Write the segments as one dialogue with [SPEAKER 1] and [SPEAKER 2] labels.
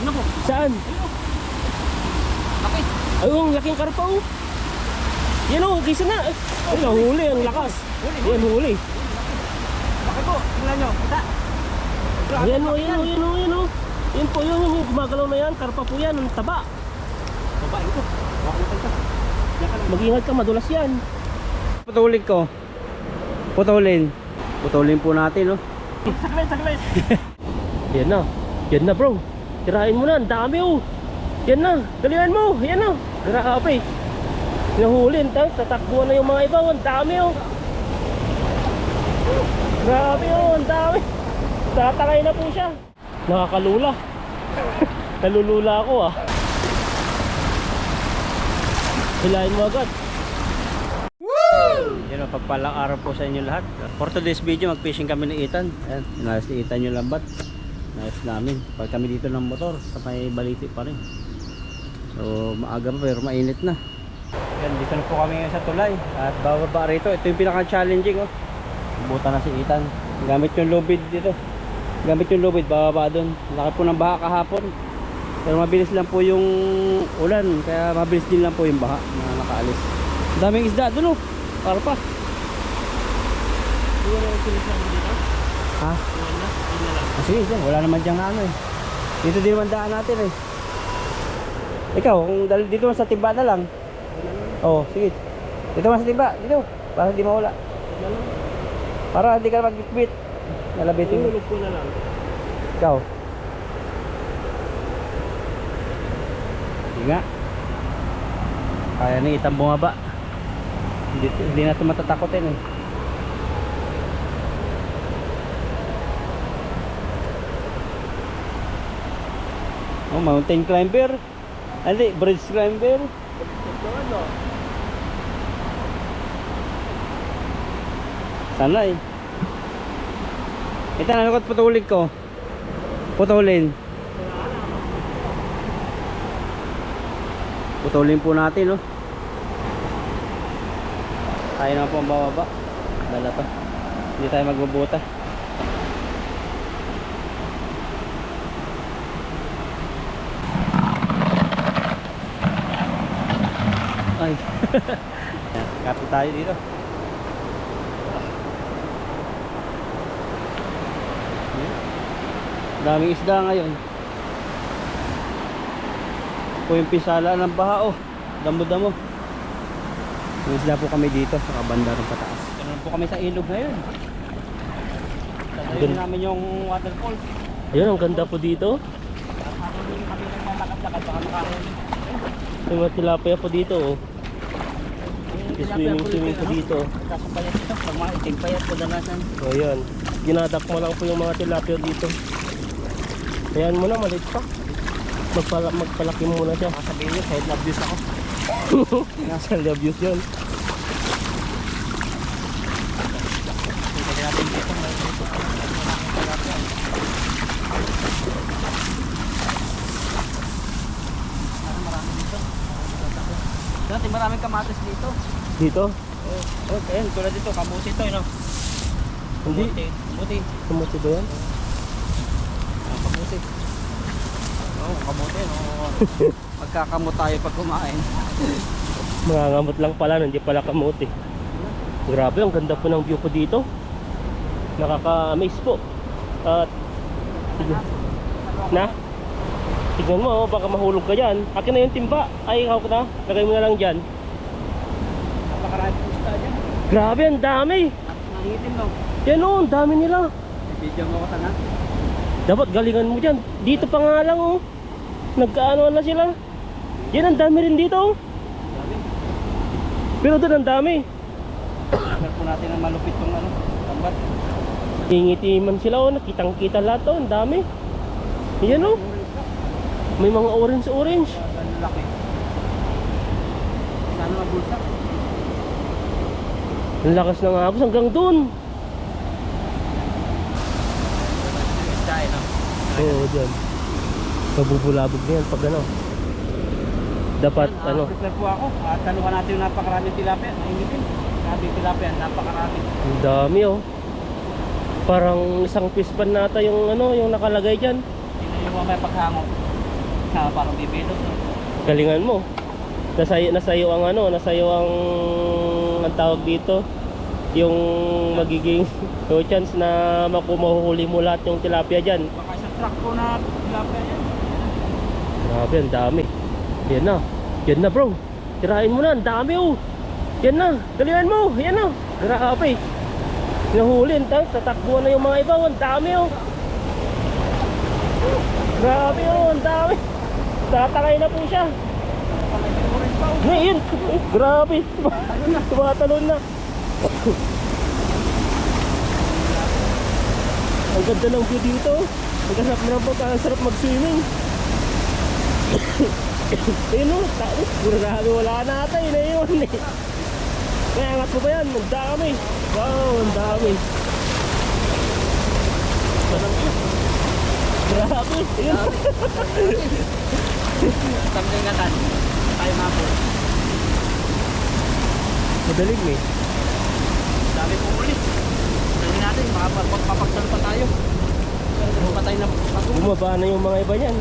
[SPEAKER 1] Ano po?
[SPEAKER 2] Saan?
[SPEAKER 1] Laki.
[SPEAKER 2] Ayun, laking karpa oh. Yan oh, kisa na. Ay, nahuli, ang lakas. Yan, huli.
[SPEAKER 1] Laki po. Tingnan nyo. Kita.
[SPEAKER 2] Ayan oh, ayan oh, ayan oh, ayan oh. Yan po yun, yung gumagalaw na yan. Karpa po yan, ang taba.
[SPEAKER 1] Babae ko. Huwag natin ka.
[SPEAKER 2] Mag-ingat ka, madulas yan.
[SPEAKER 1] Putulin ko. Putulin. Putulin po natin, no? Saglit, saglit.
[SPEAKER 2] Yan na. Yan na bro. Tirahin mo na, ang dami oh. Yan na, galingan mo. Yan na. Grabe. Nahulin, tatakbuhan na yung mga iba. Ang dami oh. Grabe oh, ang dami. Tatangay na po siya. Nakakalula. Nalulula ako ah. Hilahin mo agad.
[SPEAKER 1] Yan o, pagpalang araw po sa inyo lahat. For today's video, mag-fishing kami ni Ethan. Ayan, inayos ni Ethan yung lambat. Inayos namin. Pag kami dito ng motor, sa may baliti pa rin. So, maaga pa pero mainit na. Yan, dito na po kami ngayon sa tulay. At bababa rito. Ito yung pinaka-challenging oh. Buta na si Ethan. Gamit yung lubid dito. Gamit yung lubid, bababa doon. Laki po ng baha kahapon. Pero mabilis lang po yung ulan. Kaya mabilis din lang po yung baha na nakaalis. Daming isda doon oh. Para pa.
[SPEAKER 2] Iwan na yung sinasabi dito?
[SPEAKER 1] Ha?
[SPEAKER 2] Iwan na? Iwan na lang.
[SPEAKER 1] Sige, wala naman dyan na ano eh. Dito din naman daan natin eh. Ikaw, kung dito sa timba na lang. Oo, sige. Dito man sa timba, dito. Para hindi mawala. Para hindi ka na magbitbit. Nalabitin mo.
[SPEAKER 2] Ihulog ko na lang.
[SPEAKER 1] Ikaw. Sige nga. Kaya ni itang bumaba. Hindi na ito matatakotin eh. Oh, mountain climber. Hindi, bridge climber. Sana eh. Ito na, putulin ko. Putulin. Putulin po natin, no? Tayo na po ang bababa. Dala to. Hindi tayo magbubuta. Ay. Kapit tayo dito. Daming isda ngayon. Po yung pisala ng baha oh. Damo-damo. May isda po kami dito sa banda rin pataas. Ganun po kami sa ilog ngayon. Tatayin namin yung waterfall.
[SPEAKER 2] Ayun, ang ganda po dito.
[SPEAKER 1] Kami naglalakad-lakad baka makahuli.
[SPEAKER 2] May mga tilapia po dito oh. Swimming po dito.
[SPEAKER 1] Kaso payat ito, pag mga iting payat kadalasan.
[SPEAKER 2] So ayan, ginadak mo lang po yung mga tilapia dito. Ayan mo na, maliit pa. Magpalaki mo muna siya.
[SPEAKER 1] Sabihin nyo, side love views ako.
[SPEAKER 2] Nasa love views yun.
[SPEAKER 1] Pwede natin dito, marami dito. Dati maraming kamatis dito.
[SPEAKER 2] Dito?
[SPEAKER 1] Oh, ayun, tulad dito, kamuti ito, no?
[SPEAKER 2] Hindi.
[SPEAKER 1] Kamuti.
[SPEAKER 2] Kamuti ba yan?
[SPEAKER 1] Kamuti. Oo, kamuti, no? Magkakamot tayo pag kumain.
[SPEAKER 2] Mangangamot lang pala, hindi pala kamuti. Grabe, ang ganda po ng view po dito. Nakaka-amaze po. At na? Tignan mo, oh, baka mahulog ka dyan. Akin na yung timba. Ay, ikaw na. Lagay mo na lang dyan.
[SPEAKER 1] Napakarami po isda dyan.
[SPEAKER 2] Grabe, ang dami.
[SPEAKER 1] Nangitim, no?
[SPEAKER 2] Yan o, ang dami nila.
[SPEAKER 1] Video mo ko sana.
[SPEAKER 2] Dapat galingan mo dyan. Dito pa nga lang oh. Nagkaano na sila. Yan, ang dami rin dito oh.
[SPEAKER 1] Dami.
[SPEAKER 2] Pero doon ang dami.
[SPEAKER 1] Agar po natin ang malupit tong ano, lambat.
[SPEAKER 2] Ngingitiman sila oh. Nakitang kita lahat oh. Ang dami. Yan oh. May mga orange.
[SPEAKER 1] Ganun laki. Sana mabulsak.
[SPEAKER 2] Ang lakas ng agos hanggang doon.
[SPEAKER 1] Isda eh, no?
[SPEAKER 2] Oo, dyan. Mabubulabog na yan pag ano. Dapat ano.
[SPEAKER 1] Prepare po ako. At taluhan natin yung napakaraming tilapia. Naingitin. Sabi tilapia, napakarami.
[SPEAKER 2] Ang dami oh. Parang isang fish pan nata yung ano, yung nakalagay dyan.
[SPEAKER 1] Hindi na yung mamaya paghango. Parang bibilo.
[SPEAKER 2] Galingan mo. Nasayo ang ano, nasayo ang tawag dito, yung magiging no chance na makuhuli mo lahat yung tilapia dyan.
[SPEAKER 1] Baka sa truck ko na tilapia yan.
[SPEAKER 2] Grabe, ang dami. Yan na bro. Tirain mo na, ang dami oh. Yan na, galingan mo. Yan na, grabe. Nahulin, tatakbuhan na yung mga iba. Ang dami oh. Grabe oh, ang dami. Tatakay na po siya. Ngayon, grabe. Tumatalon na. Ang ganda ng view dito. Ang sarap mag-swimming. Ayun o, grabe, wala na ata yun na yun eh. Kaya angat mo ba yan? Ang dami. Wow, ang dami. Grabe, ayun.
[SPEAKER 1] Tamlingatan. Tayo mapos.
[SPEAKER 2] Madaling eh.
[SPEAKER 1] Dami pong ulit. Dali natin, makapagpapagsal pa tayo. Patay na pag
[SPEAKER 2] Bumaba na yung mga iba niyan.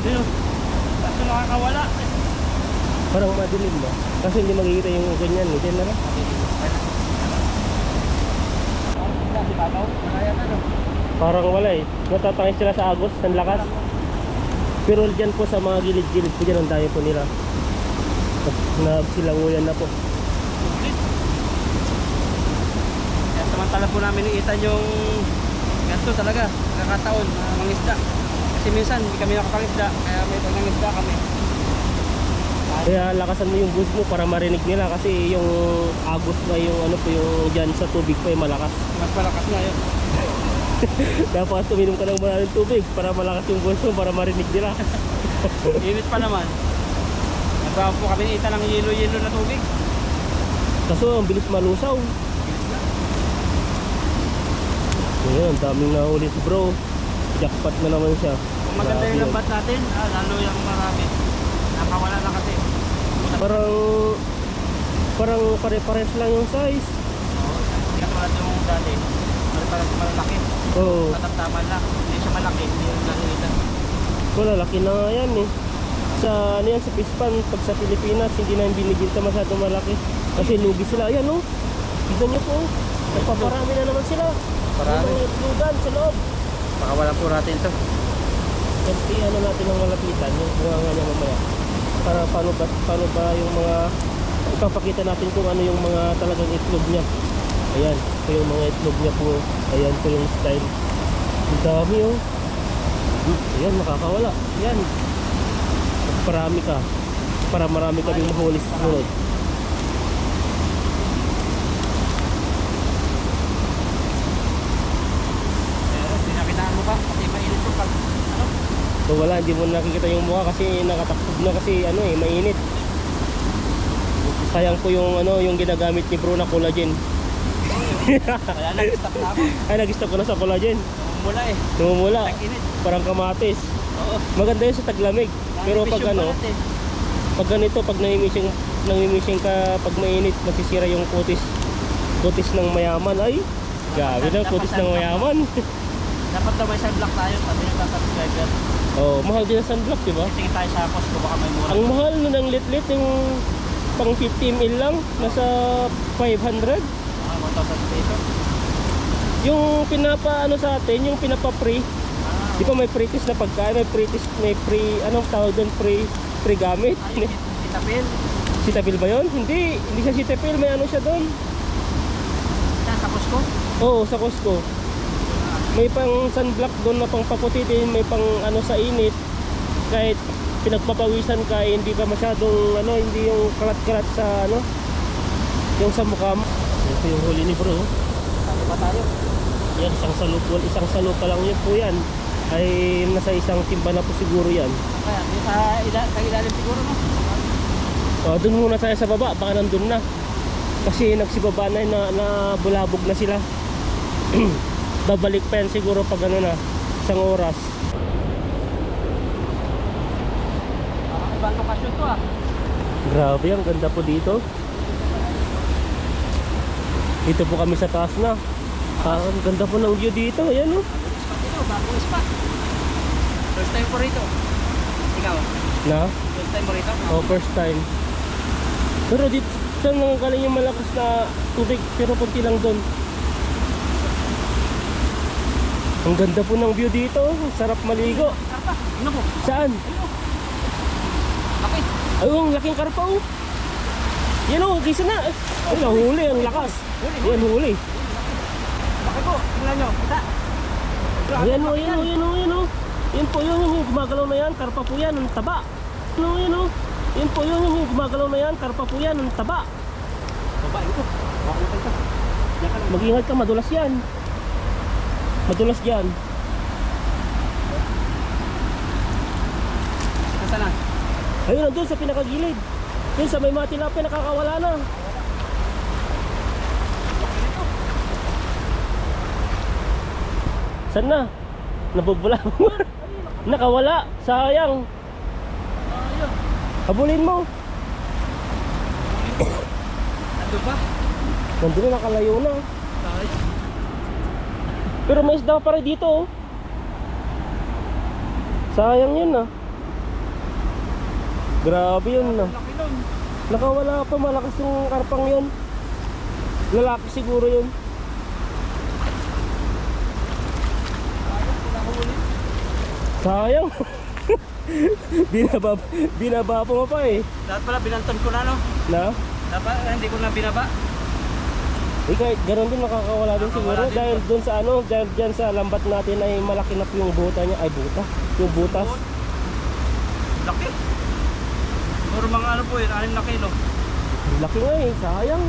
[SPEAKER 1] dami no. Kaso nakakawala.
[SPEAKER 2] Parang madilim ba? Kasi hindi makikita yung ganyan eh. Diyan na lang.
[SPEAKER 1] Si Babaw, malaya na no.
[SPEAKER 2] Parang wala eh. Natatangis sila sa agos, ang lakas. Pero dyan po sa mga gilid-gilid po dyan, ang dami po nila. Nagsilanguyan na po.
[SPEAKER 1] Kaya samantala po namin iitan yung ganito talaga, nakakataon na mangisda. Kasi minsan hindi kami nakapangisda, kaya may pangangisda kami.
[SPEAKER 2] Kaya lakasan mo yung bus mo para marinig nila kasi yung agos na yung ano po yung dyan sa tubig po ay malakas.
[SPEAKER 1] Mas malakas na yun.
[SPEAKER 2] Dapat tuminom ka ng maraming tubig para malakas yung bus mo para marinig nila.
[SPEAKER 1] Init pa naman. Nagbawa po kami iitan ng yelo-yelo na tubig.
[SPEAKER 2] Kaso ang bilis malusaw. Ngayon, daming nahuli si bro. Jackpot na naman siya.
[SPEAKER 1] Kung maganda yung lambat natin, lalo yung marami. Nakawala na kasi.
[SPEAKER 2] Parang pare-pares lang yung size.
[SPEAKER 1] Oo, hindi katulad yung dati. Parang malaki.
[SPEAKER 2] Oo.
[SPEAKER 1] Tatamtaman lang. Hindi siya malaki, hindi yung galitan.
[SPEAKER 2] Wala, laki na nga yan eh. Sa ano yan, sa Pispan, pag sa Pilipinas, hindi na yung binibinta masyadong malaki. Kasi lugi sila. Ayan oh. Tignan nyo po. Nagpaparami na naman sila.
[SPEAKER 1] Parami.
[SPEAKER 2] Yung mga itlugan sa loob.
[SPEAKER 1] Makawalan po natin ito.
[SPEAKER 2] Kasi ano natin ng malapitan, yung bunganga niya mamaya. Para paano ba yung mga ipapakita natin kung ano yung mga talagang itlog niya. Ayan, ito yung mga itlog niya po. Ayan po yung style. Ang dami oh. Ayan, makakawala. Ayan. Parami ka. Para marami ka din mahuli sa sunod.
[SPEAKER 1] Pero pinakitaan mo pa kasi mainit yung pag ano.
[SPEAKER 2] So wala, hindi mo nakikita yung mukha kasi nakatakbo na kasi ano eh, mainit. Sayang po yung ano, yung ginagamit ni bro na collagen.
[SPEAKER 1] Kaya nag-stop na ako.
[SPEAKER 2] Ay, nag-stop ko na sa collagen.
[SPEAKER 1] Mula eh.
[SPEAKER 2] Tumumula.
[SPEAKER 1] Nag-init.
[SPEAKER 2] Parang kamatis.
[SPEAKER 1] Oo.
[SPEAKER 2] Maganda yun sa taglamig. Pero pag ano, pag ganito, pag nangimising ka, pag mainit, masisira yung kutis ng mayaman. Ay, gabi na, kutis ng mayaman.
[SPEAKER 1] Dapat daw may sunblock tayo sabi ng subscriber.
[SPEAKER 2] Oh, mahal din ang sunblock, di ba?
[SPEAKER 1] Tingin tayo sa Costco baka may mura.
[SPEAKER 2] Ang mahal nun ng lit-lit, yung pang 50 ml lang, nasa 500.
[SPEAKER 1] 1,000 pesos.
[SPEAKER 2] Yung pinapa-ano sa atin, yung pinapa-free, di ba may pre-test na pagkain, may free, anong tawag doon, free gamit.
[SPEAKER 1] Ay, Sitapil.
[SPEAKER 2] Sitapil ba yun? Hindi siya sitapil, may ano siya doon.
[SPEAKER 1] Saan sa Costco?
[SPEAKER 2] Oo, sa Costco. May pang sunblock doon na pang paputi din, may pang ano sa init. Kahit pinagpapawisan ka, hindi ka masyadong ano, hindi yung kalat-kalat sa ano, yung sa mukha mo. Ito yung huli ni bro.
[SPEAKER 1] Saan ba tayo?
[SPEAKER 2] Yan, isang salo pa lang yun po yan. Ay nasa isang timba na po siguro yan.
[SPEAKER 1] Kaya, sa ilalim siguro no?
[SPEAKER 2] Doon muna tayo sa baba, baka nandun na. Kasi nagsibaba na bulabog na sila. Babalik pa yan siguro pag ano na, isang oras.
[SPEAKER 1] Ibang lokasyon to ah.
[SPEAKER 2] Grabe, ang ganda po dito. Dito po kami sa taas na. Ang ganda po ng view dito. Ayan oh.
[SPEAKER 1] Spot ito, bagong spot. First time po rito. Ikaw,
[SPEAKER 2] Na?
[SPEAKER 1] first time po rito?
[SPEAKER 2] Oh, first time. Pero dito, saan nangaling yung malakas na tubig? Pero kunti lang doon. Ang ganda po ng view dito. Ang sarap maligo.
[SPEAKER 1] Karpa, ano po?
[SPEAKER 2] Saan?
[SPEAKER 1] Ayun. Laki.
[SPEAKER 2] Ay, ang laking karpa oh. Yan oh, gisa na. Ay, nahuli, ang lakas. Yan, huli.
[SPEAKER 1] Laki po, tingnan nyo. Kita.
[SPEAKER 2] Ayan o, ayan o, ayan o, ayan o. Yan po yun, yung gumagalaw na yan, karpa po yan, ang taba. Ayan o, ayan o. Yan po yun, yung gumagalaw na yan, karpa po yan, ang taba.
[SPEAKER 1] Babae ito. Bakit ito? Yan ka lang.
[SPEAKER 2] Mag-ingat ka, madulas yan. Madulas dyan.
[SPEAKER 1] Nasaan na?
[SPEAKER 2] Ayun, nandun sa pinakagilid. Yun, sa may mga tilapia, nakakawala na. Saan na? Nabubula mo. Nakawala, sayang.
[SPEAKER 1] Ayun.
[SPEAKER 2] Habulin mo.
[SPEAKER 1] Ando ba?
[SPEAKER 2] Nandun na, nakalayo na.
[SPEAKER 1] Sayang.
[SPEAKER 2] Pero may isda pa rin dito oh. Sayang yun ah. Grabe yun ah.
[SPEAKER 1] Laki nun.
[SPEAKER 2] Nakawala pa, malakas yung karpang yun. Lalaki siguro yun.
[SPEAKER 1] Sayang, wala ko ulit.
[SPEAKER 2] Sayang. Binaba po pa eh.
[SPEAKER 1] Dapat pala binanton ko na no?
[SPEAKER 2] Na?
[SPEAKER 1] Dapat hindi ko na binaba.
[SPEAKER 2] Kahit ganun din makakawala din siguro.
[SPEAKER 1] Nakakawala din
[SPEAKER 2] Dahil
[SPEAKER 1] po.
[SPEAKER 2] dun sa ano, dahil dyan sa lambat natin ay malaki na po yung buta niya. Ay buta, yung butas.
[SPEAKER 1] Laki. Siguro mga ano po yun, 6 na kilo.
[SPEAKER 2] Laki nga eh, sayang.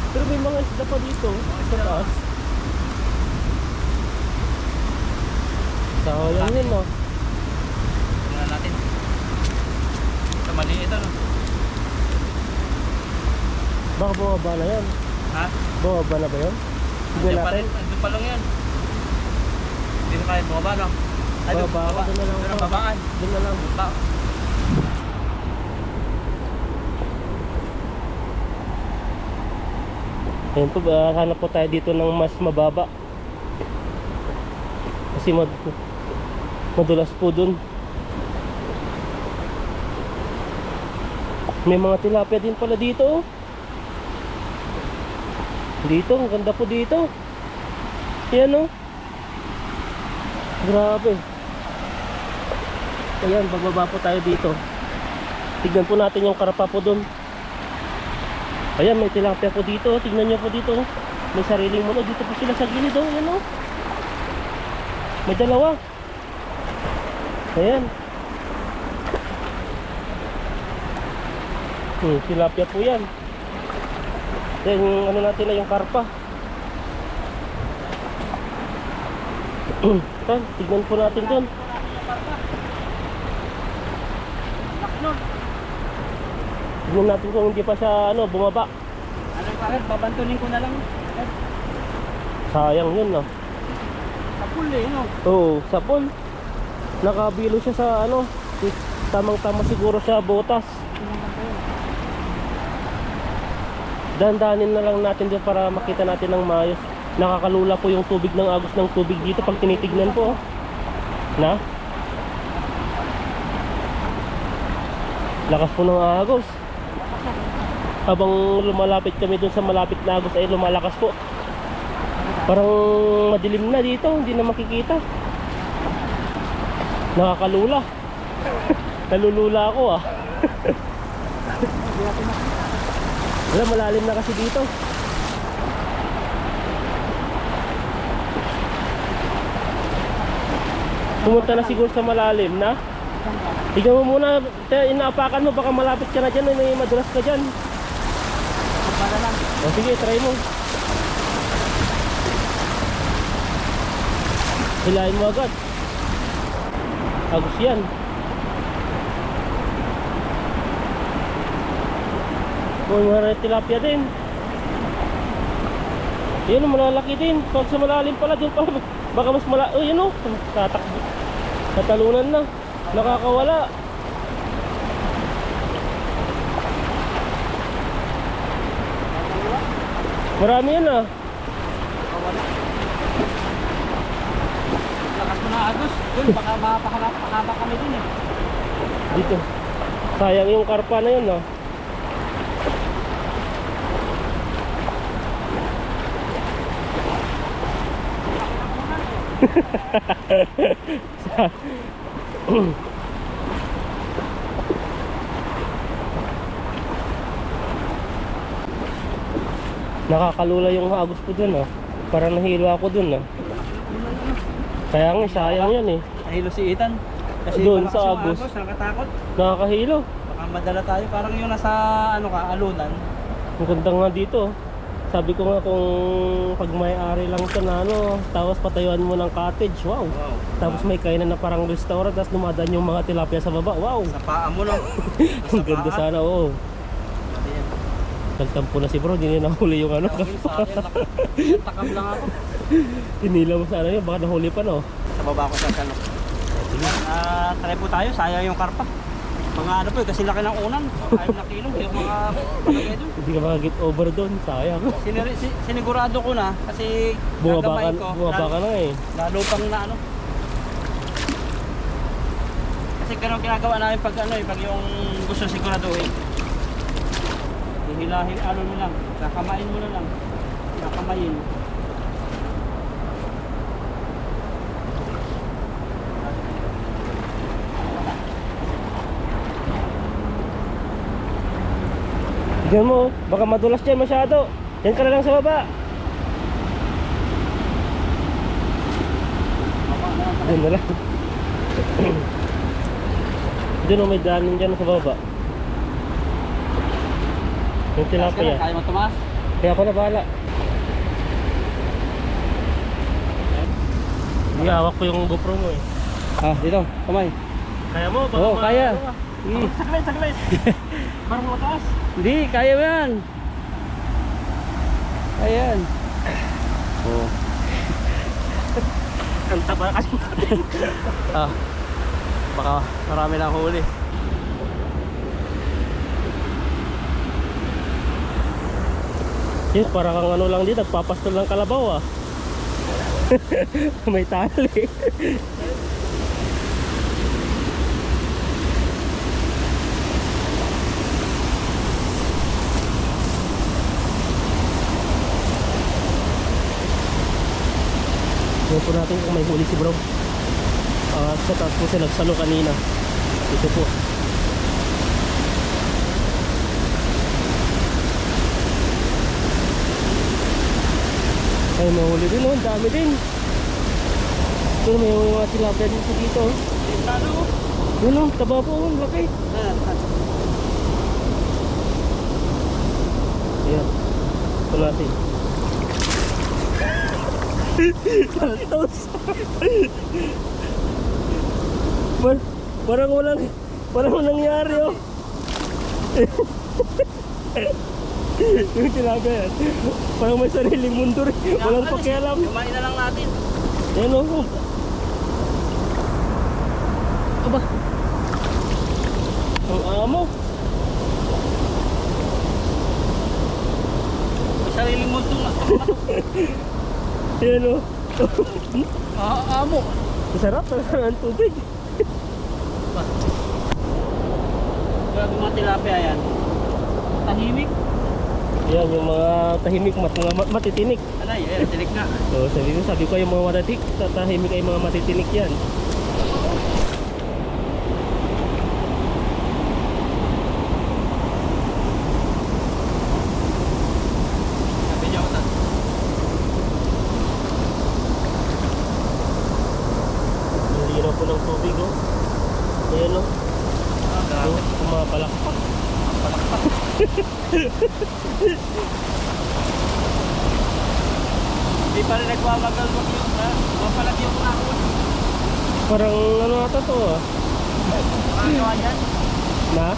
[SPEAKER 2] Pero may mga isda pa dito. Sa
[SPEAKER 1] isda.
[SPEAKER 2] taas. Sayang yun oh.
[SPEAKER 1] Tingnan natin. Ito maliit ano.
[SPEAKER 2] Baka bumaba na yan.
[SPEAKER 1] Ha?
[SPEAKER 2] Bumaba na ba yan? Tignan natin.
[SPEAKER 1] Ando pa lang yan. Hindi na kaya bumaba no? Ay,
[SPEAKER 2] Baba ako, doon na lang
[SPEAKER 1] Doon
[SPEAKER 2] ako.
[SPEAKER 1] na babaan.
[SPEAKER 2] Doon na lang.
[SPEAKER 1] Ba?
[SPEAKER 2] Ayun po, hanap po tayo dito ng mas mababa. Kasi madulas po dun. May mga tilapia din pala dito oh. Dito, ang ganda po dito. Yan oh. Grabe. Ayan, bababa po tayo dito. Tignan po natin yung karapa po dun. Ayan, may tilapia po dito. Tignan nyo po dito. May sariling mulo. Dito po sila sa gilid oh. Ayan oh. May dalawa. Ayan. Tilapia po yan. Then ano natin na yung karpa. Tignan po natin dun. Tignan natin kung hindi pa siya ano, bumaba.
[SPEAKER 1] Ano pa rin, babantunin ko na lang.
[SPEAKER 2] Sayang yun no.
[SPEAKER 1] Sa pool eh no?
[SPEAKER 2] Oo, sapon. Nakabilo siya sa ano, tamang-tama siguro sa botas. Dandanin na lang natin dito para makita natin ng maayos. Nakakalula po yung tubig ng agos ng tubig dito pag tinitignan po. Na? Lakas po ng agos. Habang lumalapit kami dun sa malapit na agos ay lumalakas po. Parang madilim na dito, hindi na makikita. Nakakalula. Nalulula ako ah. Wala, malalim na kasi dito. Pumunta na siguro sa malalim na. Tignan mo muna, inaapakan mo, baka malapit ka na dyan, may madulas ka dyan.
[SPEAKER 1] Para lang.
[SPEAKER 2] O sige, try mo. Hilahin mo agad. Agos yan. Kung mga tilapia din. Yan, malalaki din. Pag sa malalim pala, dun pala. Baka mas malalim. Oh, yan o. Tatakbo. Natalunan na. Nakakawala. Marami yan ah.
[SPEAKER 1] Lakas mo na agos. Doon, baka mahaba kami din eh.
[SPEAKER 2] Dito. Sayang yung karpa na yun ah. Nakakalula yung agos ko dun ah. Parang nahilo ako dun ah. Kaya nga sayang yan eh.
[SPEAKER 1] Nahilo si Ethan. Kasi
[SPEAKER 2] Doon
[SPEAKER 1] malakas
[SPEAKER 2] sa
[SPEAKER 1] yung
[SPEAKER 2] agos.
[SPEAKER 1] Nakatakot.
[SPEAKER 2] Nakakahilo.
[SPEAKER 1] Baka madala tayo. Parang yung nasa ano ka, alunan.
[SPEAKER 2] Ang ganda nga dito. Sabi ko nga kung pag may-ari lang ito na ano, tapos patayuan mo ng cottage, wow.
[SPEAKER 1] Wow.
[SPEAKER 2] Tapos may kainan na parang restaurant, tapos dumadaan yung mga tilapia sa baba, wow.
[SPEAKER 1] Sa paa mo no.
[SPEAKER 2] Ang ganda sana, oo. Nagtampo na si bro, hindi na nahuli yung ano.
[SPEAKER 1] Takam lang ako.
[SPEAKER 2] Tinila mo sana yun, baka nahuli pa no.
[SPEAKER 1] Sa baba ko sa ano. Try po tayo, sayang yung karpa. Mga ano po, kasi laki ng unan. 5 na kilo, yung mga palagay doon.
[SPEAKER 2] Hindi ka maka-get over doon, sayang.
[SPEAKER 1] Sinigurado ko na kasi gagamay ko.
[SPEAKER 2] Bumaba ka na eh.
[SPEAKER 1] Lalo pang na ano. Kasi ganun ginagawa namin pag ano pag yung gusto siguraduhin. Hihilahin ano mo lang, kakamain mo na lang. Kakamayin.
[SPEAKER 2] Diyan mo, baka madulas dyan masyado. Yan ka na lang sa baba. Diyan na lang. Diyan o, may daanin dyan sa baba. Yung tilapia.
[SPEAKER 1] Kaya mo tumaas?
[SPEAKER 2] Kaya ako na bahala. Hindi, hawak ko yung GoPro mo eh.
[SPEAKER 1] Ah, dito, kamay.
[SPEAKER 2] Kaya mo? Baka
[SPEAKER 1] Oo, kaya.
[SPEAKER 2] Saglit. Parang mataas.
[SPEAKER 1] Hindi, kaya mo yan. Kaya yan. Oo.
[SPEAKER 2] Ang taba kasi.
[SPEAKER 1] Ah, baka marami lang huli.
[SPEAKER 2] Yes, para kang ano lang din, nagpapastol ng kalabaw ah. May tali. Tingnan po natin kung may huli si bro. Sa taas po siya nagsalo kanina. Ito po. Ay, mahuli din oh, dami din. Ito, may mga tilapia dito oh. Yun oh, taba po oh, laki. Ayan, ito natin. Taltos. Parang walang nangyari oh. Yung tilapia yan, parang may sariling mundo rin. Walang pakialam.
[SPEAKER 1] Kumain na lang natin.
[SPEAKER 2] Yan o. Aba, ang amo.
[SPEAKER 1] Sariling multo nga.
[SPEAKER 2] Yan o.
[SPEAKER 1] Amo.
[SPEAKER 2] Masarap talaga ang tubig.
[SPEAKER 1] Grabe mga tilapia yan. Tahimik.
[SPEAKER 2] Yan yung mga tahimik, mga matitinik.
[SPEAKER 1] Alay, tinik na.
[SPEAKER 2] So sabi ko yung mga tahimik ay mga matitinik yan.
[SPEAKER 1] Sabi niya utan.
[SPEAKER 2] Ang linaw po ng tubig oh. Ayan oh.
[SPEAKER 1] Grabe.
[SPEAKER 2] Pumapalakpak.
[SPEAKER 1] Hindi pa rin nagmamagal wag yung mapalag yung nakon.
[SPEAKER 2] Parang ano ata to ah.
[SPEAKER 1] Makagawa yan.
[SPEAKER 2] Na?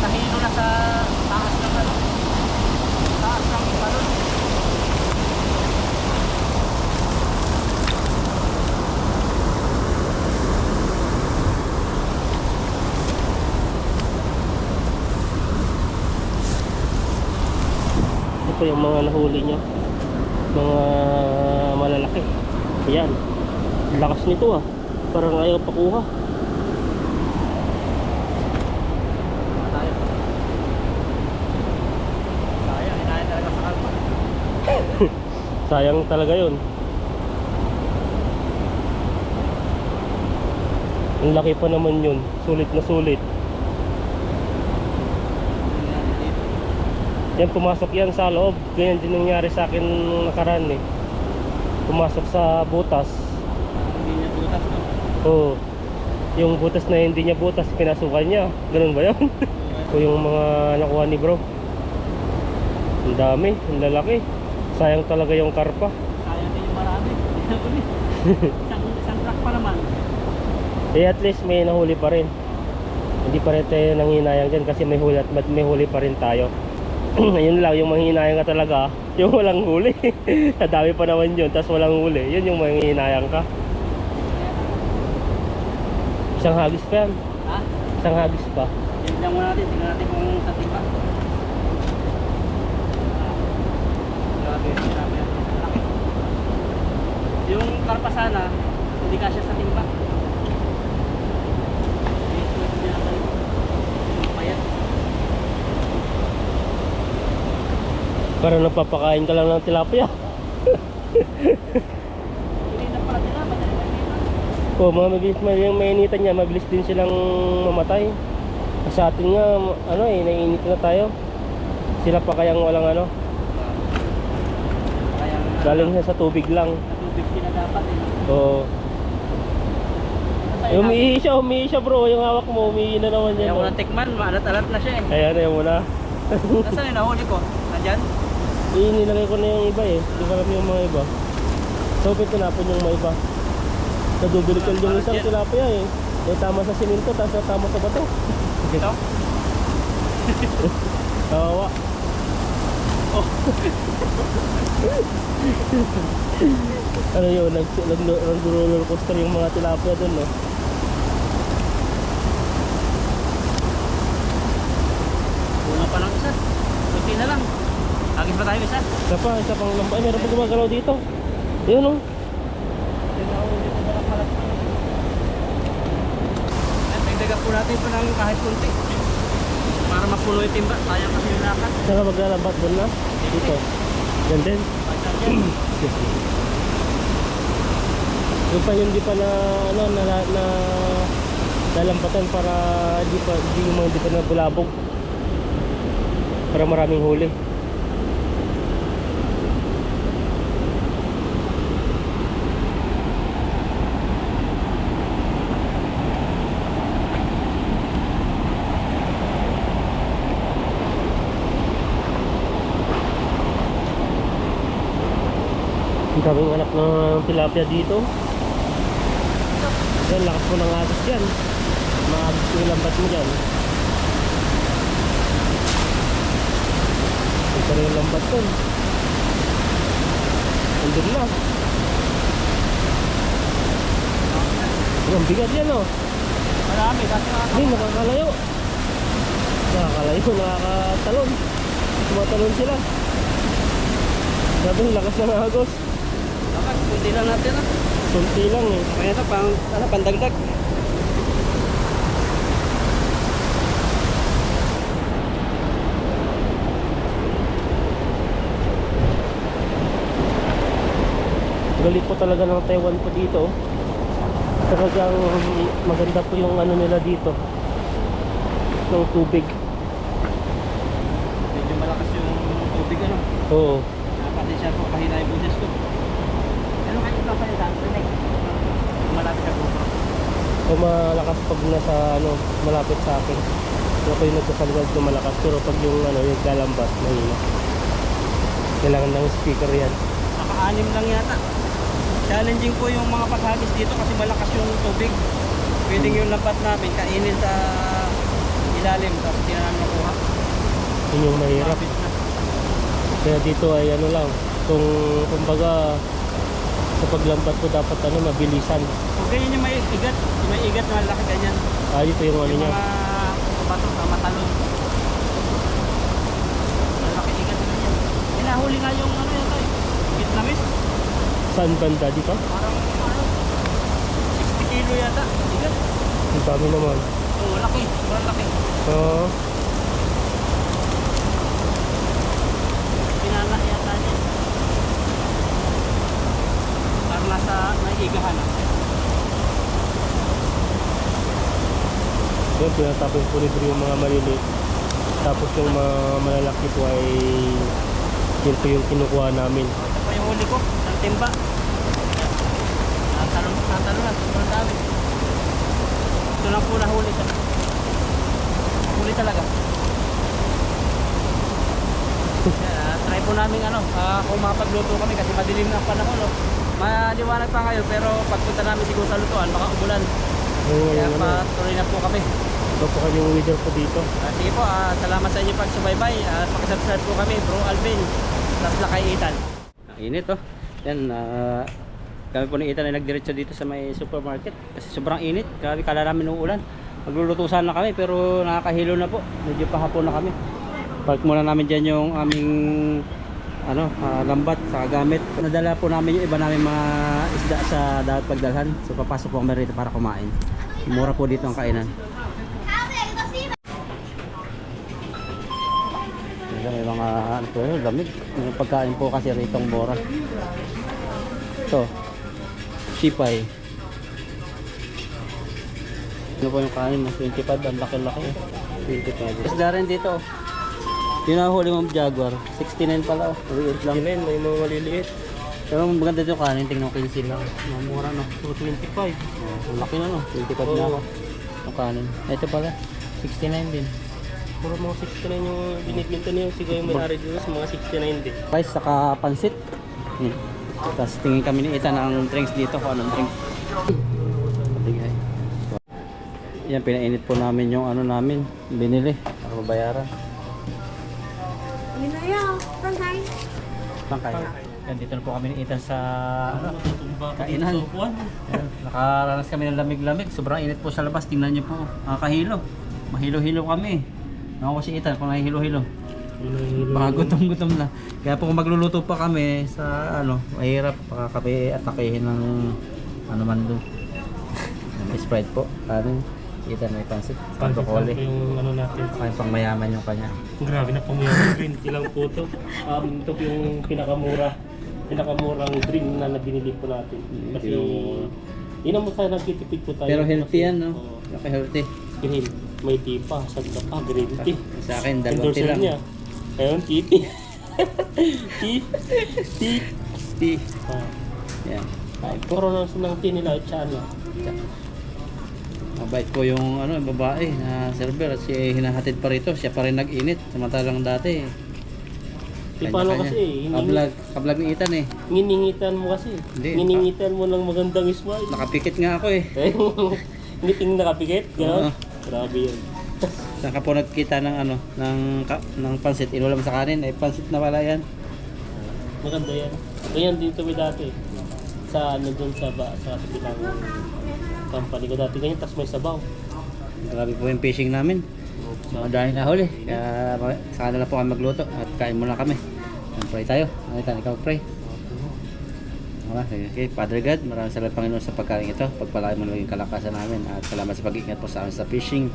[SPEAKER 1] Tahino na sa taas ng ano. Taas ng balon.
[SPEAKER 2] po yung mga nahuli niya. Mga malalaki. Ayan. Lakas nito ah. Parang ayaw pakuha.
[SPEAKER 1] Sayang, inahin talaga sa kalpa.
[SPEAKER 2] Sayang talaga yun. Ang laki pa naman yun. Sulit na sulit. Yan, pumasok yan sa loob. Ganyan din nangyari sa akin nung nakaraan eh. Pumasok sa butas.
[SPEAKER 1] Hindi niya tutas, no?
[SPEAKER 2] Oo. Yung butas na hindi niya butas, pinasukan niya. Ganun ba yun? O yung mga nakuha ni bro. Ang dami, ang lalaki. Sayang talaga yung karpa.
[SPEAKER 1] Sayang din yung marami. Isang truck pa naman.
[SPEAKER 2] Eh at least may nahuli pa rin. Hindi pa rin tayo nanghinayang dyan kasi may huli at may huli pa rin tayo. Yun lang, yung manghinayang ka talaga, yung walang huli. Sa dami pa naman yun, tapos walang huli. Yun yung manghinayang ka. Isang hagis pa yan.
[SPEAKER 1] Ha?
[SPEAKER 2] Isang hagis pa.
[SPEAKER 1] Tingnan muna natin. Tingnan natin kung sa timba. Grabe, grabe. Laki. Yung karpa sana, hindi kasya sa timba.
[SPEAKER 2] Para nagpapakain ka lang ng tilapia.
[SPEAKER 1] Hindi na pala sila, madali na dito.
[SPEAKER 2] O, mabilis mainitan niya, mabilis din silang mamatay. Sa atin nga, ano eh, naiinit na tayo. Sila pa kayang walang ano,
[SPEAKER 1] Kaya
[SPEAKER 2] galing siya sa tubig lang.
[SPEAKER 1] sa tubig sila dapat eh.
[SPEAKER 2] O, umiihi siya bro, yung hawak mo, umiihi na naman
[SPEAKER 1] Kaya
[SPEAKER 2] yan.
[SPEAKER 1] ko
[SPEAKER 2] Oh.
[SPEAKER 1] na tikman, maalat-alat na siya eh.
[SPEAKER 2] Ayan, ayaw mo na.
[SPEAKER 1] Nasaan yung nahuli ko? Nandyan?
[SPEAKER 2] Nilagay ko na yung iba eh. Hindi ko alam yung mga iba. So, tinapon yung mga iba. Nadudulikal yung isang tilapia eh. May tama sa siminto, tapos tama sa bato.
[SPEAKER 1] Ito?
[SPEAKER 2] Kawawa.
[SPEAKER 1] Oh.
[SPEAKER 2] Ano yun, nag-roller coaster yung mga tilapia dun no.
[SPEAKER 1] Una pa lang isa. Kunti na lang. Agis pa tayo isa.
[SPEAKER 2] Isa pang lamba. Ay, meron pa gumagalaw dito. Yun oh.
[SPEAKER 1] Dagdagan po natin ito ng kahit kunti. Para mapuno yung timba. Sayang kasi yung lakad.
[SPEAKER 2] Saan ka maglalambat doon na? Dito. Yan din. Yung pa yung di pa na ano na lalampatan para di pa na bulabog. Para maraming huli. Ang daming anak ng tilapia dito. Yan, lakas mo ng agos dyan. Maagos yung lambat mo dyan. Ito rin yung lambat dun. Andun na. Ang bigat yan oh.
[SPEAKER 1] Marami kasi
[SPEAKER 2] Ay, nakakalayo. Nakakatalon. Tumatalon sila. Sabi, lakas ng agos.
[SPEAKER 1] dapat kunti lang natin ah.
[SPEAKER 2] Kunti lang eh.
[SPEAKER 1] Kaya ito pandagdag.
[SPEAKER 2] Galit po talaga ng Taiwan po dito. Talagang maganda po yung ano nila dito. Ng tubig.
[SPEAKER 1] Medyo malakas yung tubig ano.
[SPEAKER 2] Oo.
[SPEAKER 1] Pati siya po pahina yung buses ko. Ano kayo ito pa nila? Malapit sa GoPro.
[SPEAKER 2] O malakas pag nasa ano, malapit sa akin. Ako yung nagsasalwag na malakas. Pero pag yung ano, yung galambat, mahina. Kailangan ng speaker yan.
[SPEAKER 1] Naka-anim lang yata. Challenging po yung mga paghagis dito kasi malakas yung tubig. Pwedeng yung lambat namin kainin sa ilalim tapos hindi na namin nakuha.
[SPEAKER 2] Yun yung mahirap.
[SPEAKER 1] Lapit na.
[SPEAKER 2] Kaya dito ay ano lang, kung kumbaga sa paglambat ko dapat ano, mabilisan.
[SPEAKER 1] Kung ganyan yung may igat na malaki ganyan.
[SPEAKER 2] Dito yung ano
[SPEAKER 1] Yung
[SPEAKER 2] niya.
[SPEAKER 1] mga bato na matalon. Malaki igat na yan. nahuli nga yung ano yun tayo. Vietnamese.
[SPEAKER 2] Saan banda dito?
[SPEAKER 1] Parang ano, 60 kilo yata. Bigat.
[SPEAKER 2] Ang dami naman.
[SPEAKER 1] Oo, laki. Sobrang laki.
[SPEAKER 2] Oo.
[SPEAKER 1] Pinala yata niya. Parang nasa naigahan na.
[SPEAKER 2] Yan, pinatapos po libre yung mga maliliit. Tapos yung mga malalaki po ay yun po yung kinukuha namin.
[SPEAKER 1] Ito pa yung huli ko. Ng timba. Natalon na. Sobrang dami. Ito lang po nahuli siya. Huli talaga. Try po namin ano, kung makapagluto kami kasi madilim na ang panahon. No? Maliwanag pa ngayon pero pagpunta namin siguro sa lutuan, baka umulan. Kaya patuloy na po kami.
[SPEAKER 2] Ito po kanyang weather po dito.
[SPEAKER 1] Sige po, salamat sa inyo pagsubaybay at pakisubscribe po kami, Bro Alvin. Tapos lakay Ethan. Init oh. Yan, kami po ni Ethan ay nagdiretso dito sa may supermarket kasi sobrang init. Grabe, kala namin uulan. Magluluto sana kami pero nakakahilo na po. Medyo pahapon na kami. Park muna namin dyan yung aming ano, lambat sa gamit. Nadala po namin yung iba namin mga isda sa dapat pagdalhan. So papasok po kami rito para kumain. Mura po dito ang kainan. May mga ano po yun, lamig. May pagkain po kasi rito ang mura. Ito, sipay. Ano po yung kanin? 25, ang laki-laki. 25. Isda rin dito. Yung nahuli mong Jaguar, 69 pala. Maliit lang.
[SPEAKER 2] May mga maliliit.
[SPEAKER 1] Pero maganda dito kanin, tingnan ko 15 lang. Mura no.
[SPEAKER 2] 225.
[SPEAKER 1] Ang laki na no, 25 na ako. Yung kanin. Ito pala, 69 din.
[SPEAKER 2] Puro mga 69 yung binibinta niyo. Siguro yung may-ari dito sa mga 69 din.
[SPEAKER 1] Rice saka pansit. Tapos tingin kami ni Ethan ng drinks dito kung anong drinks. Patigay. Yan, pinainit po namin yung ano namin, binili para mabayaran. Tangkay. Yan, dito na po kami ni Ethan sa ano, kainan. Yan, nakaranas kami ng lamig-lamig. Sobrang init po sa labas. Tingnan niyo po, nakakahilo. Mahilo-hilo kami. Ako si Ethan kung nahihilo-hilo. Baka gutom-gutom na. Kaya po kung magluluto pa kami sa ano, mahirap baka kami atakehin ng ano man doon. May Sprite po. Kanin. Ethan may pansit. Protocole.
[SPEAKER 2] Yung ano natin.
[SPEAKER 1] Kaya pang mayaman yung kanya.
[SPEAKER 2] Grabe na pumayaman. 20 lang po ito. Ito po yung pinakamurang drink na binili po natin. Kasi yun ang mukha nagtitipid po tayo.
[SPEAKER 1] Pero healthy yan, no?
[SPEAKER 2] Oo.
[SPEAKER 1] Healthy.
[SPEAKER 2] Green. May tipa, sagda pa, green tea.
[SPEAKER 1] Sa akin, dalawang
[SPEAKER 2] Endorser
[SPEAKER 1] lang.
[SPEAKER 2] niya. Ayun, titi.
[SPEAKER 1] Tea.
[SPEAKER 2] Ah.
[SPEAKER 1] Yan. Ay po.
[SPEAKER 2] Puro na ng tea nila at tsana.
[SPEAKER 1] Mabait po yung ano, babae na server at siya hinahatid pa rito. Siya pa rin nag-init. Samantalang dati.
[SPEAKER 2] Di paano kasi,
[SPEAKER 1] Kablag ni Ethan eh.
[SPEAKER 2] Nginingitan mo kasi.
[SPEAKER 1] Hindi.
[SPEAKER 2] Nginingitan mo ng magandang smile.
[SPEAKER 1] Nakapikit nga ako eh.
[SPEAKER 2] Ngiting nakapikit,
[SPEAKER 1] Oo.
[SPEAKER 2] gano'n? Grabe yun.
[SPEAKER 1] Saka po nagkita ng ano, ng pansit. Inulam sa kanin. Ay pansit na pala yan.
[SPEAKER 2] Maganda yan. Ganyan dito may dati. Sa ano dun sa kabilang company ko dati. Ganyan, tas may sabaw.
[SPEAKER 1] Grabe po yung fishing namin. Madami na huli. Kaya saka na lang po kami magluto. At kain muna kami. Pray tayo. Ethan, ikaw pray. Okay, Father God, maraming salamat Panginoon sa pagkain ito. Pagpalain mo naging kalakasan namin at salamat sa pag-iingat po sa amin sa fishing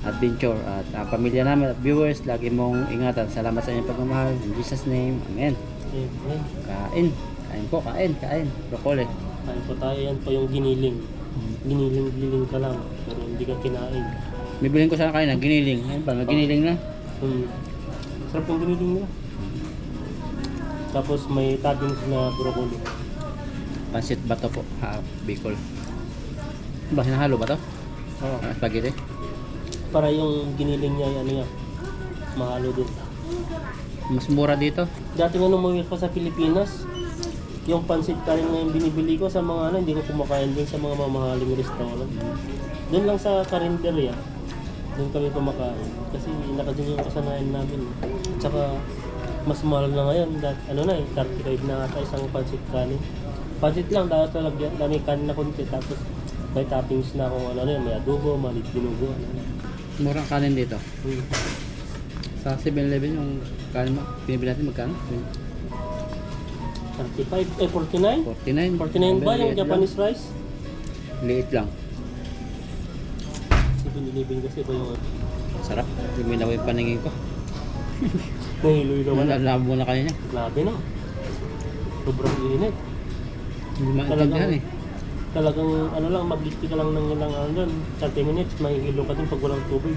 [SPEAKER 1] adventure at ang pamilya namin at viewers, lagi mong ingatan. Salamat sa inyong pagmamahal. In Jesus name, Amen.
[SPEAKER 2] Amen.
[SPEAKER 1] Kain po, kain. Broccoli.
[SPEAKER 2] Kain po tayo, yan po yung giniling. Giniling ka lang, pero hindi ka kinain.
[SPEAKER 1] Bibilin ko sana kain na giniling. Ayun pa, giniling na.
[SPEAKER 2] Sarap yung giniling nila. Tapos may tabing na broccoli.
[SPEAKER 1] Pansit bato po, Bicol. Ba, hinahalo ba to?
[SPEAKER 2] Oo.
[SPEAKER 1] Spaghetti?
[SPEAKER 2] Para yung giniling niya, ano yan, mahalo din.
[SPEAKER 1] Mas mura dito.
[SPEAKER 2] Dati nga nung umuwi ko sa Pilipinas, yung pansit kanin na yung binibili ko sa mga ano, hindi ko kumakain din sa mga mamahaling restaurant. Doon lang sa karinderya, doon kami kumakain. Kasi nakadun yung kasanayan namin. Tsaka mas mahal na ngayon, ano na eh, 35 na ata isang pansit kanin. Pansit lang, dapat talagyan, may kanin na konti, tapos may toppings na kung ano yun, may adobo, may binugo.
[SPEAKER 1] Murang kanin dito.
[SPEAKER 2] Hmm.
[SPEAKER 1] Sa 7-Eleven yung kanin mo, pinibili natin magkano?
[SPEAKER 2] 35, 49?
[SPEAKER 1] 49.
[SPEAKER 2] 49 ba yung
[SPEAKER 1] Liit lang.
[SPEAKER 2] Japanese rice?
[SPEAKER 1] Liit lang.
[SPEAKER 2] 7-Eleven kasi ba yung
[SPEAKER 1] Sarap. Luminaw yung paningin ko.
[SPEAKER 2] nahiloy naman na.
[SPEAKER 1] Nalabo na kanina.
[SPEAKER 2] Grabe no. Sobrang init.
[SPEAKER 1] Hindi maintindihan eh.
[SPEAKER 2] Talagang ano lang, mag-listi ka lang ng ilang ano doon, 30 minutes, mahihilo ka din pag walang tubig.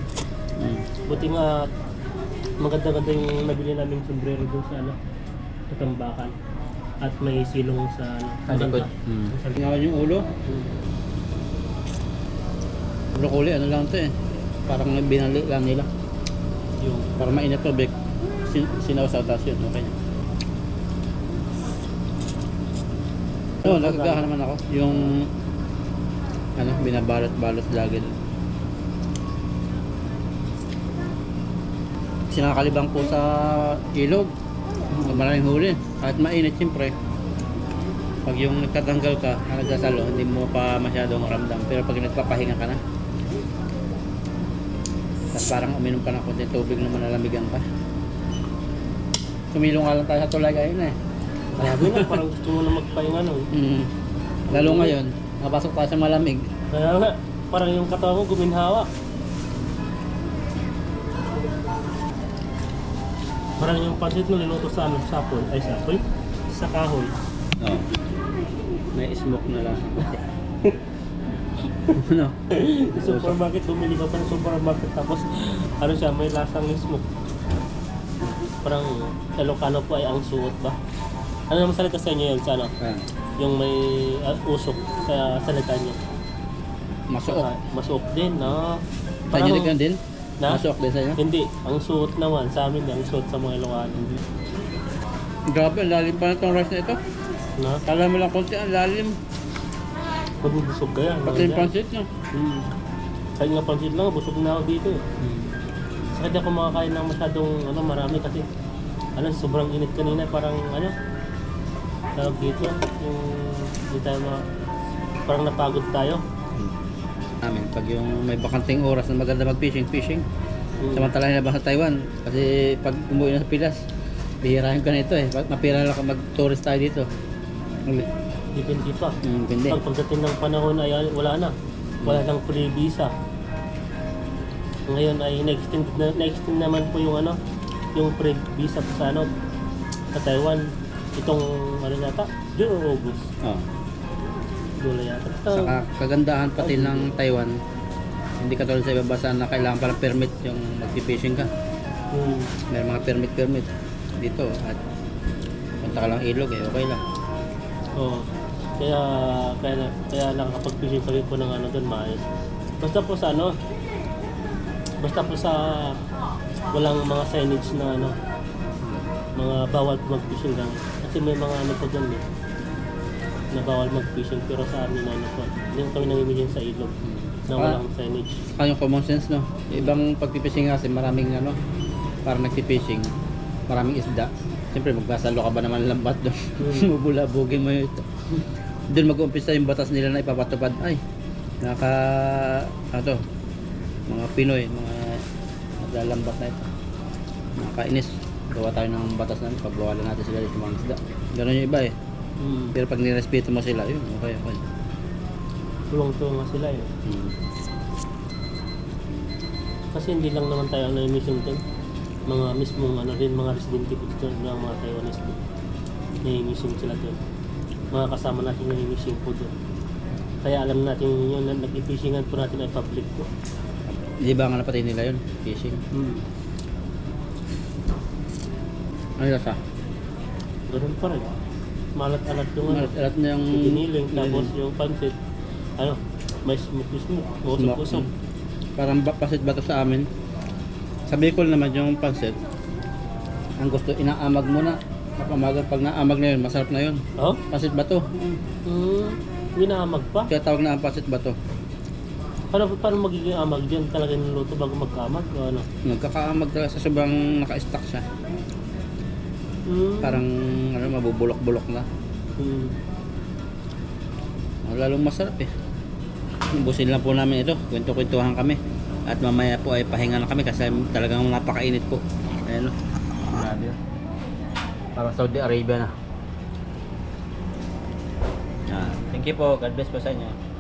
[SPEAKER 1] Mm.
[SPEAKER 2] Buti nga, maganda-ganda yung nabili namin sombrero doon sa ano, sa tambakan. At may silong sa ano,
[SPEAKER 1] Sa likod.
[SPEAKER 2] bangka. Sa likod.
[SPEAKER 1] Tingnan yung ulo. Broccoli, ano lang to eh. Parang binali lang nila.
[SPEAKER 2] Yung,
[SPEAKER 1] Para mainit tubig. Sinawsaw tapos yun. Okay na. Oo, nagagahan naman ako. Yung ano, binabalot-balot lagi. Sinakalibang po sa ilog. Maraming huli. Kahit mainit siyempre. Pag yung nagtatanggal ka, nagsasalo, hindi mo pa masyadong ramdam. Pero pag nagpapahinga ka na, tapos parang uminom ka ng konti tubig na manalamigan pa. Tumilong nga lang tayo sa tulay ayun eh.
[SPEAKER 2] grabe na, parang gusto mo na magpahinga no.
[SPEAKER 1] Lalo ngayon, napasok tayo sa malamig.
[SPEAKER 2] Kaya nga, parang yung katawan mo guminhawa. Parang yung pansit mo niluto sa ano, sapon, ay sapon, sa kahoy.
[SPEAKER 1] Oo. May smoke na lang. Ano?
[SPEAKER 2] Sa supermarket, bumili ka pa ng supermarket tapos ano siya, may lasang smoke. Parang Ilocano po ay ang suot ba? Ano naman salita sa inyo yun sa ano?
[SPEAKER 1] Ah,
[SPEAKER 2] Yung may usok sa salita niyo.
[SPEAKER 1] masuok.
[SPEAKER 2] Masuok din, no?
[SPEAKER 1] Sa inyo rin din?
[SPEAKER 2] Na?
[SPEAKER 1] Masuok din sa inyo?
[SPEAKER 2] Hindi, ang suot naman sa amin, ang suot sa mga Ilocano.
[SPEAKER 1] Grabe, ang lalim pa na itong rice na ito.
[SPEAKER 2] Na?
[SPEAKER 1] Kala mo lang konti, ang lalim.
[SPEAKER 2] Magbubusog kaya.
[SPEAKER 1] Pati yung pansit nyo.
[SPEAKER 2] Kahit nga pansit lang, busog na ako dito eh. Sakit ako makakain ng masyadong ano, marami kasi ano, sobrang init kanina, parang ano, tawag dito, yung hindi tayo parang napagod tayo.
[SPEAKER 1] Namin, pag yung may bakanting oras na maganda mag-fishing.
[SPEAKER 2] Mm.
[SPEAKER 1] Samantala na ba sa Taiwan? Kasi pag umuwi na sa Pilas, bihirahin ka na ito eh. Mapira lang ka mag-tourist tayo dito.
[SPEAKER 2] Depende pa.
[SPEAKER 1] Hindi.
[SPEAKER 2] Pagdating ng panahon ay wala na. Wala nang free visa. Ngayon ay na-extend naman po yung ano, yung free visa po sa ano, sa Taiwan. Itong ano yata, June o August.
[SPEAKER 1] Oh.
[SPEAKER 2] Doon yata.
[SPEAKER 1] Saka kagandahan pati ng Taiwan, hindi katulad sa ibang bansa na kailangan palang permit yung mag-fishing ka. May mga permit dito at punta ka lang ilog eh, okay lang.
[SPEAKER 2] Oo. Kaya nakakapag-fishing kami po ng ano doon, maayos. Basta po sa ano, basta po sa walang mga signage na ano, mga bawal po mag-fishing lang. Kasi may mga ano po doon eh, na bawal mag-fishing, pero sa amin ano po, hindi kami namimigyan sa ilog na walang signage.
[SPEAKER 1] Saka yung common sense no, yung ibang pag-fishing kasi maraming ano, para nag-fishing, maraming isda. Siyempre magbasalo ka ba naman lambat doon, bubulabugin mo yun. Doon mag-umpisa yung batas nila na ipapatupad. Ay, ano to, mga Pinoy, mga naglalambat na ito. Nakakainis. Gawa tayo ng batas na pagbawalan natin sila dito mga isda. Ganun yung iba eh. Pero pag nirespeto mo sila, yun, okay.
[SPEAKER 2] Tulong-tulong nga sila eh. Kasi hindi lang naman tayo ang na-mission din. Mga mismong ano rin, mga residente po dito ng mga Taiwanese din. Na-mission sila doon. Mga kasama natin na-mission po doon. Kaya alam natin yun, nag-fishingan po natin ay public po.
[SPEAKER 1] Di ba nga napatay nila yun? Fishing. Ano yung lasa?
[SPEAKER 2] Ganun pa rin. Malat-alat yung ano.
[SPEAKER 1] Alat na yung
[SPEAKER 2] Giniling, tapos yung pansit. Ano, may smoke-smoke. Usok-usok.
[SPEAKER 1] Parang pasit ba to sa amin? Sa Bicol naman yung pansit, ang gusto, inaamag muna. Kapamagan, pag naamag na yun, masarap na yun.
[SPEAKER 2] Oh?
[SPEAKER 1] Pansit bato.
[SPEAKER 2] Winaamag pa?
[SPEAKER 1] Kaya tawag na ang pansit bato.
[SPEAKER 2] Paano magiging amag dyan? Talaga niluto bago magkamag? O ano?
[SPEAKER 1] Nagkakaamag talaga sa sobrang naka-stack siya. Parang ano, mabubulok-bulok na. Lalong masarap eh. Ubusin lang po namin ito. Kwento-kwentuhan kami. At mamaya po ay pahinga na kami kasi talagang napakainit po. Ayan o. Grabe. Parang Saudi Arabia na. Thank you po. God bless po sa inyo.